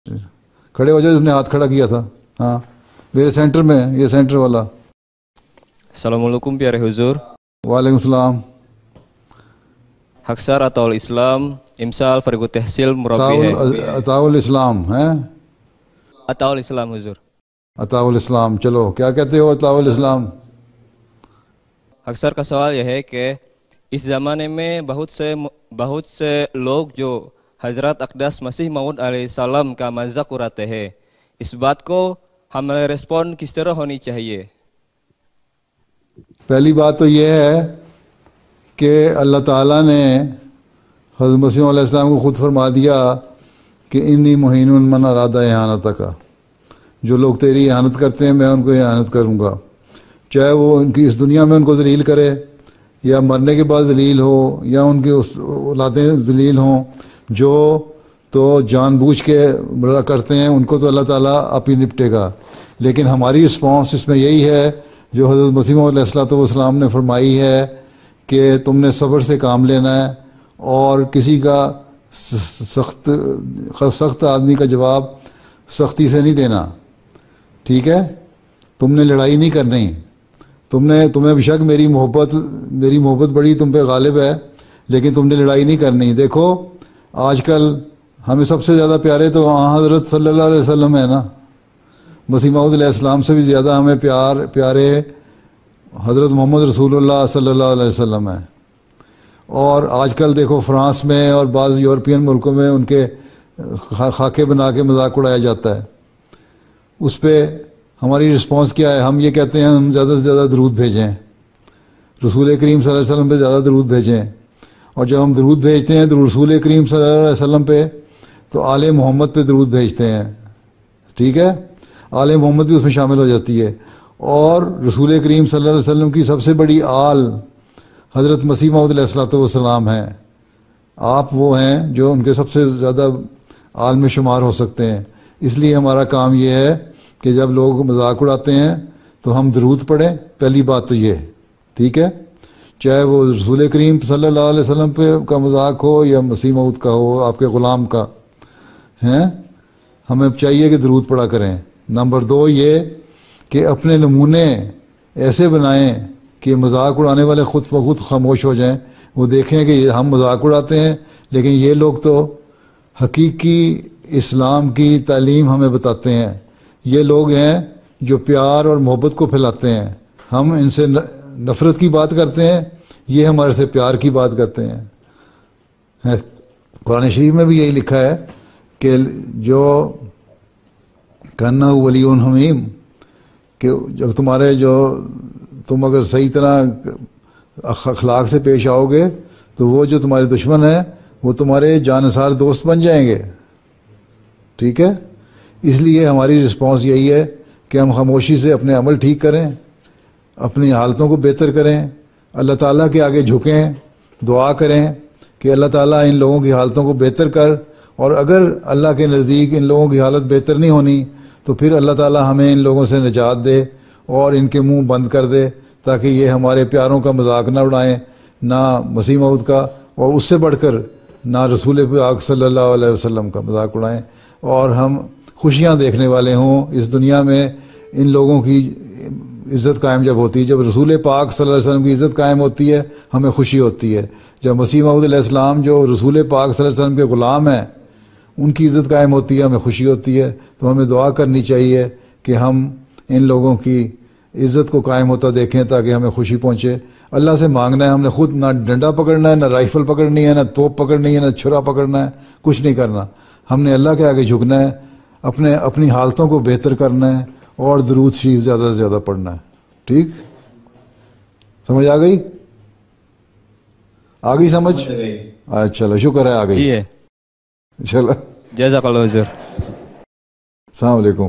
کھڑے ہو جائے، اس نے ہاتھ کھڑا کیا تھا. ہاں میرے سینٹر میں، یہ سینٹر والا. السلام علیکم پیارے حضور. وعلیکم السلام. حقصار عطاء الاسلام امسال فرق تحصیل مربی ہے. عطاء الاسلام ہے، عطاء الاسلام حضور. عطاء الاسلام. چلو کیا کہتے ہو عطاء الاسلام؟ حقصار کا سوال یہ ہے کہ اس زمانے میں بہت سے لوگ جو حضرت اقدس مسیح موعود علیہ السلام کا مذاق اڑاتے ہیں، اس بات کو ہمیں ریسپونڈ کس طرح ہونی چاہیے؟ پہلی بات تو یہ ہے کہ اللہ تعالیٰ نے حضرت مسیح علیہ السلام کو خود فرما دیا کہ انی مہین من اراد اہانت کا، جو لوگ تیری اہانت کرتے ہیں میں ان کو اہانت کروں گا، چاہے وہ ان کی اس دنیا میں ان کو ذلیل کرے یا مرنے کے بعد ذلیل ہو یا ان کی اولادیں ذلیل ہوں. جو تو جان بوجھ کے برا کرتے ہیں ان کو تو اللہ تعالیٰ آپ ہی نپٹے گا. لیکن ہماری رسپانس اس میں یہی ہے جو حضرت مسیح علیہ السلام نے فرمائی ہے کہ تم نے صبر سے کام لینا ہے اور کسی کا سخت آدمی کا جواب سختی سے نہیں دینا. ٹھیک ہے، تم نے لڑائی نہیں کرنی. تمہیں بے شک میری محبت بڑی تم پہ غالب ہے، لیکن تم نے لڑائی نہیں کرنی. دیکھو آج کل ہمیں سب سے زیادہ پیارے تو حضرت صلی اللہ علیہ وسلم ہے نا. مسیح موعود علیہ السلام سے بھی زیادہ ہمیں پیارے حضرت محمد رسول اللہ صلی اللہ علیہ وسلم ہے. اور آج کل دیکھو فرانس میں اور بعض یورپین ملکوں میں ان کے خاکے بنا کے مذاق اڑایا جاتا ہے. اس پہ ہماری رسپانس کیا ہے؟ ہم یہ کہتے ہیں ہم زیادہ سے زیادہ درود بھیجیں، رسول کریم صلی اللہ علیہ وسلم پہ زیادہ درود بھیجیں. اور جب ہم درود بھیجتے ہیں تو رسول کریم صلی اللہ علیہ وسلم پہ تو آل محمد پہ درود بھیجتے ہیں. ٹھیک ہے، آل محمد بھی اس میں شامل ہو جاتی ہے. اور رسول کریم صلی اللہ علیہ وسلم کی سب سے بڑی آل حضرت مسیح موعود علیہ السلام ہیں. آپ وہ ہیں جو ان کے سب سے زیادہ آل میں شمار ہو سکتے ہیں. اس لیے ہمارا کام یہ ہے کہ جب لوگ مذاق اڑاتے ہیں تو ہم درود پڑھیں. پہلی بات تو یہ، ٹھیک ہے، چاہے وہ رسول کریم صلی اللہ علیہ وسلم پہ کا مذاق ہو یا مسیح موعود کا ہو، آپ کے غلام کا ہیں، ہمیں چاہیے کہ درود پڑھا کریں. نمبر 2 یہ کہ اپنے نمونے ایسے بنائیں کہ مذاق اڑانے والے خود بخود خاموش ہو جائیں. وہ دیکھیں کہ ہم مذاق اڑاتے ہیں لیکن یہ لوگ تو حقیقی اسلام کی تعلیم ہمیں بتاتے ہیں. یہ لوگ ہیں جو پیار اور محبت کو پھیلاتے ہیں. ہم ان سے نفرت کی بات کرتے ہیں، یہ ہمارے سے پیار کی بات کرتے ہیں. قرآن شریف میں بھی یہی لکھا ہے کہ جو کہنا ولی حمیم، کہ جب تم اگر صحیح طرح اخلاق سے پیش آؤ گے تو وہ جو تمہارے دشمن ہیں وہ تمہارے جانثار دوست بن جائیں گے. ٹھیک ہے، اس لیے ہماری رسپانس یہی ہے کہ ہم خاموشی سے اپنے عمل ٹھیک کریں، اپنی حالتوں کو بہتر کریں، اللہ تعالیٰ کے آگے جھکیں، دعا کریں کہ اللہ تعالیٰ ان لوگوں کی حالتوں کو بہتر کر. اور اگر اللہ کے نزدیک ان لوگوں کی حالت بہتر نہیں ہونی تو پھر اللہ تعالیٰ ہمیں ان لوگوں سے نجات دے اور ان کے منہ بند کر دے، تاکہ یہ ہمارے پیاروں کا مذاق نہ اڑائیں، نہ مسیح موعود کا، اور اس سے بڑھ کر نہ رسول پاک صلی اللہ علیہ وسلم کا مذاق اڑائیں. اور ہم خوشیاں دیکھنے والے ہوں اس دنیا میں. ان لوگوں کی عزت قائم جب ہوتی ہے، جب رسول پاک صلی اللہ علیہ وسلم کی عزت قائم ہوتی ہے ہمیں خوشی ہوتی ہے. جب مسیح موعود علیہ السلام جو رسول پاک صلی اللہ علیہ وسلم کے غلام ہیں ان کی عزت قائم ہوتی ہے ہمیں خوشی ہوتی ہے. تو ہمیں دعا کرنی چاہیے کہ ہم ان لوگوں کی عزت کو قائم ہوتا دیکھیں تاکہ ہمیں خوشی پہنچے. اللہ سے مانگنا ہے، ہم نے خود نہ ڈنڈا پکڑنا ہے، نہ رائفل پکڑنی ہے، نہ توپ پکڑنی ہے، نہ چھرا پکڑنا ہے، کچھ نہیں کرنا. ہم نے اللہ کے آگے جھکنا ہے، اپنی حالتوں کو بہتر کرنا ہے اور درود شریف زیادہ سے زیادہ پڑھنا ہے. ٹھیک، سمجھ آ گئی؟ آ گئی سمجھ؟ چلو شکر ہے آ گئی. جی ہے. چلو جزاک اللہ حضور. السلام علیکم.